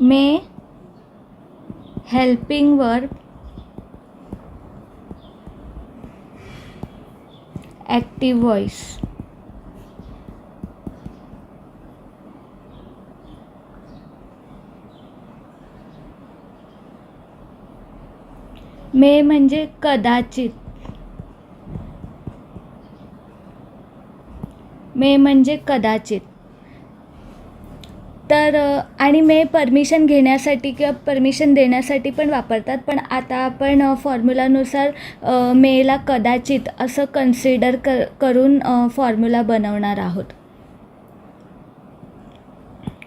मे helping verb active voice. मे म्हणजे कदाचित. मे म्हणजे कदाचित. तर आणि मे परमिशन घेण्यासाठी किंवा परमिशन देण्यासाठी पण वापरतात, पण आता आपण फॉर्म्युलानुसार मेला कदाचित असं कन्सिडर करून फॉर्म्युला बनवणार आहोत.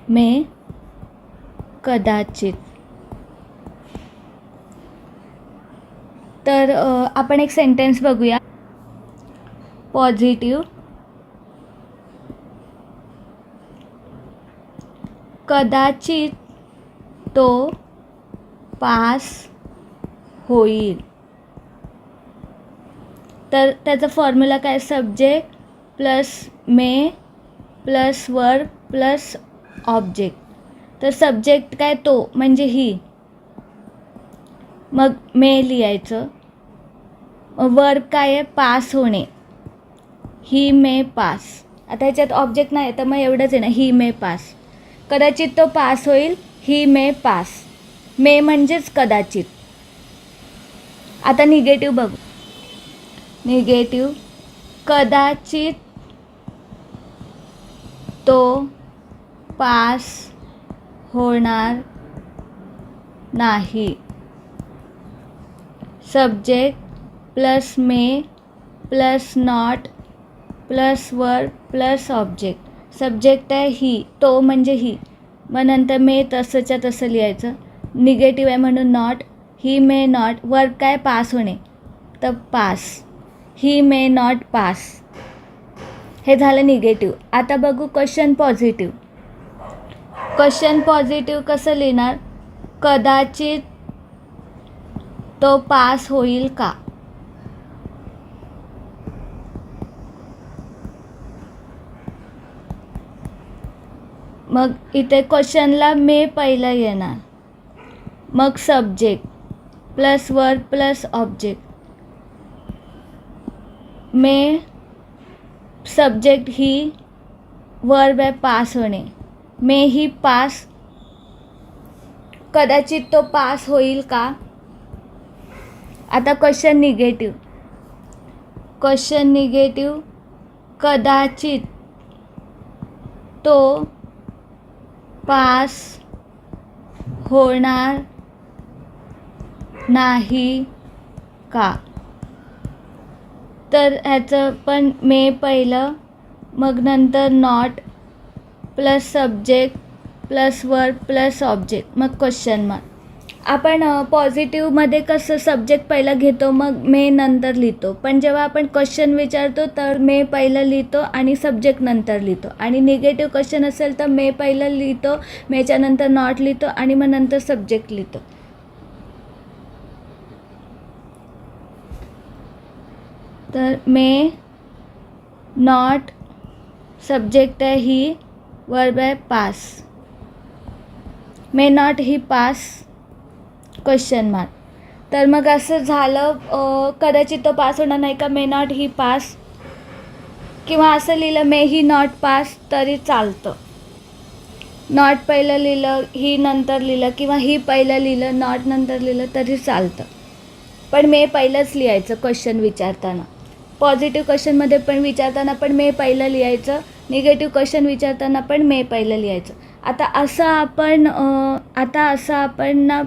मे कदाचित. तर आपण एक सेंटेन्स बघूया. पॉझिटिव्ह. कदाचित तो पास होईल. तर त्याचा फॉर्म्युला काय? सब्जेक्ट प्लस मे प्लस वर्ब प्लस ऑब्जेक्ट. तर सब्जेक्ट काय? तो म्हणजे ही. मग मे लिहायचं. वर्ब काय आहे? पास होणे. ही मे पास. आता ह्याच्यात ऑब्जेक्ट नाही तर मग एवढंच आहे ना, ही मे पास. कदाचित तो पास होईल. ही मे पास. मे म्हणजेच कदाचित. आता निगेटिव्ह बघू. निगेटिव्ह. कदाचित तो पास होणार नाही. Subject plus may plus not plus verb plus object. Subject आहे ही, तो म्हणजे ही. मग नंतर मे तसंच्या तसं लिहायचं. निगेटिव्ह आहे म्हणून not. He may not. Verb काय? पास होणे. तर pass. He may not pass. हे झालं निगेटिव्ह. आता बघू क्वेश्चन पॉझिटिव्ह. क्वेश्चन पॉझिटिव्ह कसं लिहिणार? कदाचित तो पास होईल का? मग इथे क्वेश्चनला मे पहिलं येणार. मग subject plus verb plus object. मे सब्जेक्ट ही, वर्ब आहे पास होणे. मे ही पास. कदाचित तो पास होईल का? आता क्वेश्चन निगेटिव्ह. Question negative. कदाचित तो पास होणार नाही का? तर ह्याचं पण मे पहिलं, मग नंतर not plus subject plus verb plus object, मग क्वेश्चन मार्क. आपण पॉझिटिव्हमध्ये कसं सब्जेक्ट पहिलं घेतो मग मे नंतर लिहितो, पण जेव्हा आपण क्वेश्चन विचारतो तर मे पहिलं लिहितो आणि सब्जेक्ट नंतर लिहितो. आणि निगेटिव्ह क्वेश्चन असेल तर मे पहिलं लिहितो, मेच्या नंतर नॉट लिहितो आणि मग नंतर सब्जेक्ट लिहितो. तर मे नॉट. सब्जेक्ट आहे ही, वर्ब आहे pass. May not he pass. Question mark. तर मग असं झालं. कदाचित तो पास होणार नाही का? May not he pass. किंवा असं लिहिलं मे ही नॉट पास तरी चालतं. नॉट पहिलं लिहिलं, ही नंतर लिहिलं, किंवा ही पहिलं लिहिलं नॉट नंतर लिहिलं तरी चालतं. पण मे पहिलंच लिहायचं क्वेश्चन विचारताना. पॉझिटिव्ह क्वेश्चनमध्ये पण विचारताना पण मे पहिलं लिहायचं. निगेटिव्ह क्वेश्चन विचारताना पण मे पहिलं लिहायचं. आता असं आपण ना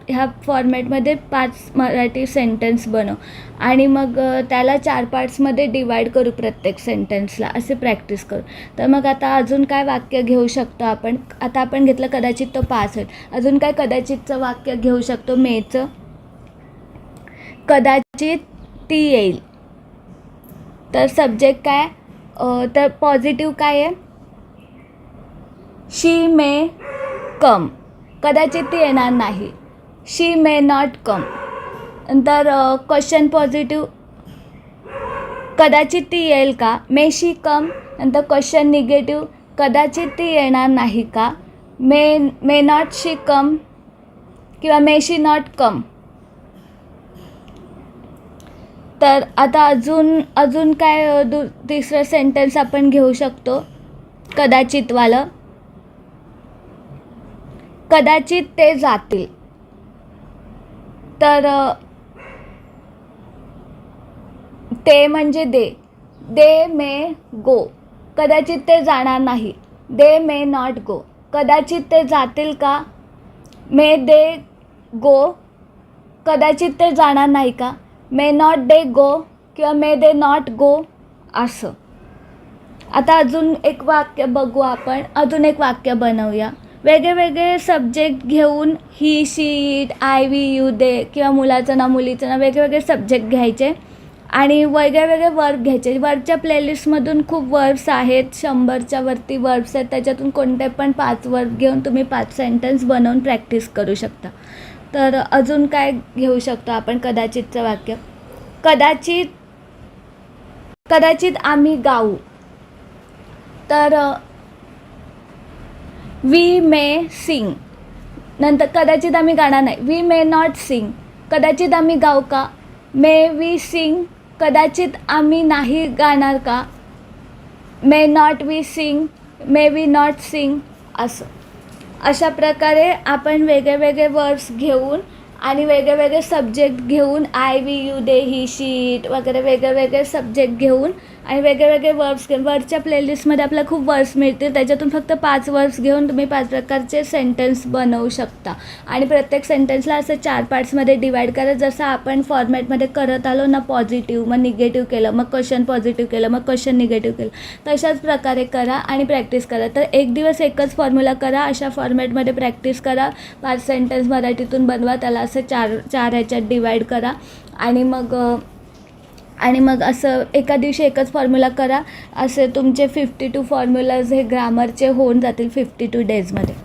ह्या फॉर्मॅटमध्ये 5 मराठी सेंटेन्स बनवू आणि मग त्याला 4 पार्ट्समध्ये डिवाईड करू प्रत्येक सेंटेन्सला, असे प्रॅक्टिस करू. तर मग आता अजून काय वाक्य घेऊ शकतो आपण? आता आपण घेतलं कदाचित तो पास होईल. अजून काय कदाचितचं वाक्य घेऊ शकतो मेचं? कदाचित ती येईल. तर सब्जेक्ट काय? तर पॉझिटिव्ह काय आहे? शी मे कम. कदाचित ती येणार नाही. She may not come. नंतर क्वेश्चन पॉझिटिव्ह. कदाचित ती येईल का? मे शी कम. नंतर क्वेश्चन निगेटिव्ह. कदाचित ती येणार नाही का? मे नॉट शी कम किंवा मे शी नॉट कम. तर आता अजून काय तिसरं सेंटेन्स आपण घेऊ शकतो कदाचितवालं. कदाचित ते जातील. तर ते म्हणजे दे मे गो. कदाचित ते जाणार नाही. दे मे नॉट गो. कदाचित ते जातील का. मे दे गो. कदाचित ते जाणार नाही का. मे नॉट दे गो किंवा मे दे नॉट गो असं. आता अजून एक वाक्य बघू आपण. अजून एक वाक्य बनवूया. वेगळे वेगळे सब्जेक्ट घेऊन he she it I we you they किंवा मुलाचं नाव मुलीचं नाव वेगळे वेगळे सब्जेक्ट घ्यायचे आणि वेगळे वेगळे वर्ब घ्यायचे. वरच्या प्लेलिस्टमधून खूप वर्ब्स आहेत. 100च्या वरती वर्ब्स आहेत. त्याच्यातून कोणते पण 5 वर्ब घेऊन तुम्ही 5 सेंटेन्स बनवून प्रॅक्टिस करू शकता. तर अजून काय घेऊ शकतो आपण कदाचितचं वाक्य. कदाचित आम्ही गाऊ. तर वी मे सिंग. नंतर कदाचित आम्ही गाणार नाही. We may not sing. कदाचित आम्ही गाऊ का. May we sing. कदाचित आम्ही नाही गाणार का. May not we sing. May we not sing असं. अशा प्रकारे आपण वेगळे वेगळे वर्ड्स घेऊन आणि वेगळे वेगळे सब्जेक्ट घेऊन I we you they he she it वगैरे वेगळे वेगळे सब्जेक्ट घेऊन आणि वेगळे वेगळे वर्ब्स घेऊन वरच्या प्लेलिस्टमध्ये आपल्याला खूप वर्ड्स मिळतील. त्याच्यातून फक्त 5 वर्ड्स घेऊन तुम्ही 5 प्रकारचे सेंटेन्स बनवू शकता. आणि प्रत्येक सेंटेन्सला असं 4 पार्ट्समध्ये डिवाईड करा. जसं आपण फॉर्मॅटमध्ये करत आलो ना. पॉझिटिव्ह मग निगेटिव्ह केलं मग क्वेश्चन पॉझिटिव्ह केलं मग क्वेश्चन निगेटिव्ह केलं. तशाच प्रकारे करा आणि प्रॅक्टिस करा. तर एक दिवस एकच फॉर्म्युला करा. अशा फॉर्मॅटमध्ये प्रॅक्टिस करा. 5 सेंटेन्स मराठीतून बनवा. त्याला असं 4 ह्याच्यात डिवाईड करा आणि मग असं एका दिवशी एकच फॉर्म्युला करा. असे तुमचे 52 फॉर्म्युलाज हे ग्रामरचे होऊन जातील 52 डेजमध्ये.